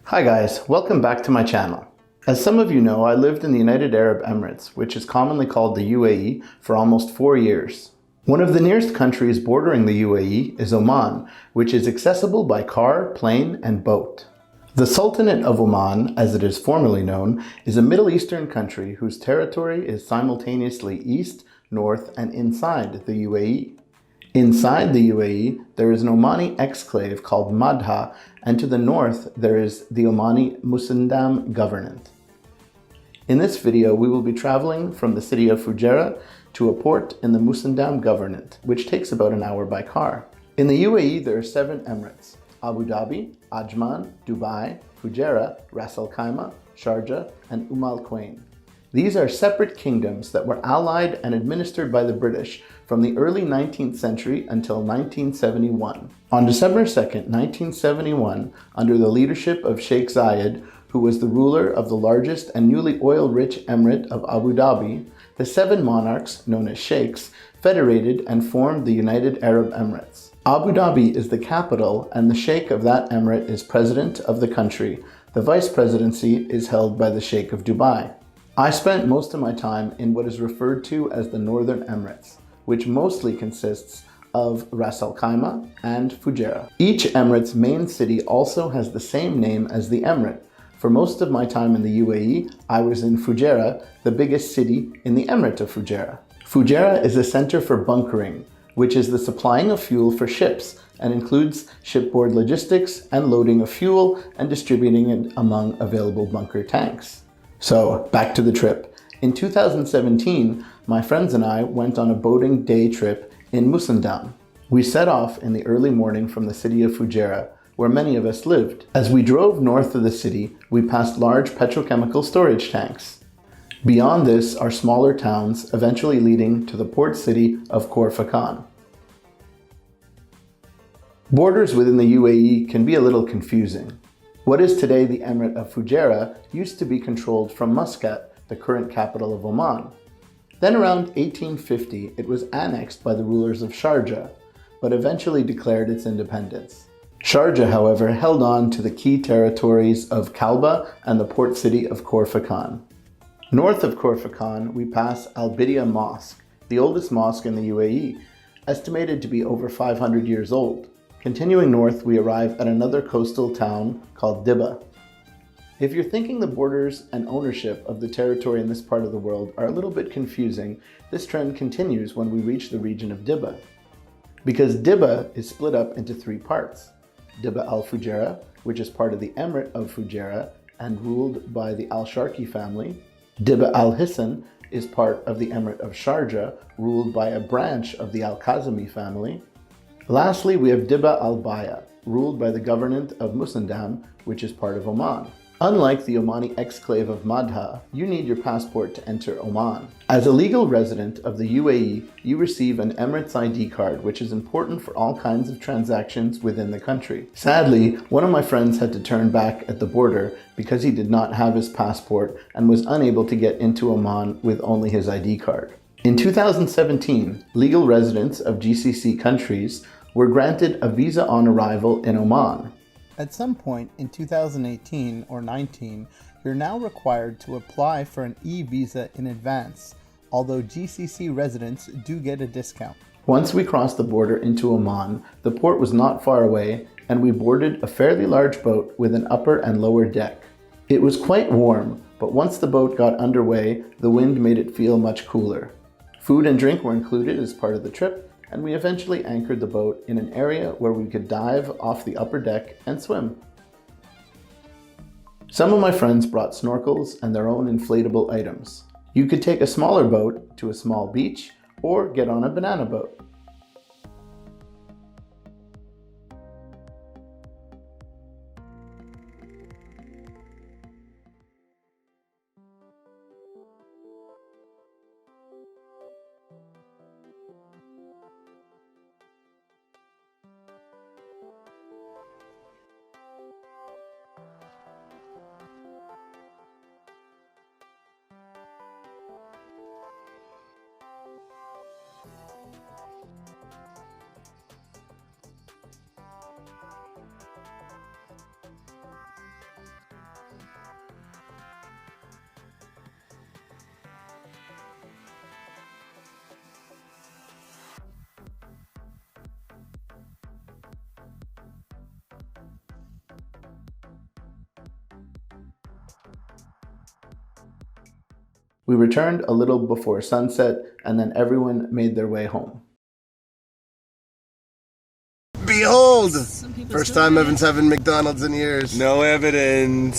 Hi guys, welcome back to my channel. As some of you know, I lived in the United Arab Emirates, which is commonly called the UAE, for almost 4 years. One of the nearest countries bordering the UAE is Oman, which is accessible by car, plane, and boat. The Sultanate of Oman, as it is formally known, is a Middle Eastern country whose territory is simultaneously east, north, and inside the UAE. Inside the UAE, there is an Omani exclave called Madha, and to the north, there is the Omani Musandam Governorate. In this video, we will be traveling from the city of Fujairah to a port in the Musandam Governorate, which takes about an hour by car. In the UAE, there are 7 emirates: Abu Dhabi, Ajman, Dubai, Fujairah, Ras Al Khaimah, Sharjah, and Al Quwain. These are separate kingdoms that were allied and administered by the British from the early 19th century until 1971. On December 2nd, 1971, under the leadership of Sheikh Zayed, who was the ruler of the largest and newly oil-rich emirate of Abu Dhabi, the 7 monarchs, known as sheikhs, federated and formed the United Arab Emirates. Abu Dhabi is the capital, and the sheikh of that emirate is president of the country. The vice presidency is held by the Sheikh of Dubai. I spent most of my time in what is referred to as the Northern Emirates, which mostly consists of Ras Al Khaimah and Fujairah. Each emirate's main city also has the same name as the emirate. For most of my time in the UAE, I was in Fujairah, the biggest city in the emirate of Fujairah. Fujairah is a center for bunkering, which is the supplying of fuel for ships and includes shipboard logistics and loading of fuel and distributing it among available bunker tanks. So, back to the trip. In 2017, my friends and I went on a boating day trip in Musandam. We set off in the early morning from the city of Fujairah, where many of us lived. As we drove north of the city, we passed large petrochemical storage tanks. Beyond this are smaller towns, eventually leading to the port city of Khor Fakkan. Borders within the UAE can be a little confusing. What is today the Emirate of Fujairah used to be controlled from Muscat, the current capital of Oman. Then around 1850, it was annexed by the rulers of Sharjah, but eventually declared its independence. Sharjah, however, held on to the key territories of Kalba and the port city of Khor Fakkan. North of Khor Fakkan, we pass Al Bidia Mosque, the oldest mosque in the UAE, estimated to be over 500 years old. Continuing north, we arrive at another coastal town called Dibba. If you're thinking the borders and ownership of the territory in this part of the world are a little bit confusing, this trend continues when we reach the region of Dibba. Because Dibba is split up into 3 parts. Dibba al-Fujairah, which is part of the Emirate of Fujairah and ruled by the al-Sharqi family. Dibba al-Hisan is part of the Emirate of Sharjah, ruled by a branch of the al-Kazimi family. Lastly, we have Dibba al-Baya, ruled by the Governorate of Musandam, which is part of Oman. Unlike the Omani exclave of Madha, you need your passport to enter Oman. As a legal resident of the UAE, you receive an Emirates ID card, which is important for all kinds of transactions within the country. Sadly, one of my friends had to turn back at the border because he did not have his passport and was unable to get into Oman with only his ID card. In 2017, legal residents of GCC countries were granted a visa on arrival in Oman. At some point in 2018 or 19, you're now required to apply for an e-visa in advance, although GCC residents do get a discount. Once we crossed the border into Oman, the port was not far away, and we boarded a fairly large boat with an upper and lower deck. It was quite warm, but once the boat got underway, the wind made it feel much cooler. Food and drink were included as part of the trip, and we eventually anchored the boat in an area where we could dive off the upper deck and swim. Some of my friends brought snorkels and their own inflatable items. You could take a smaller boat to a small beach or get on a banana boat. We returned a little before sunset, and then everyone made their way home. Behold! First time Evan's having McDonald's in years. No evidence.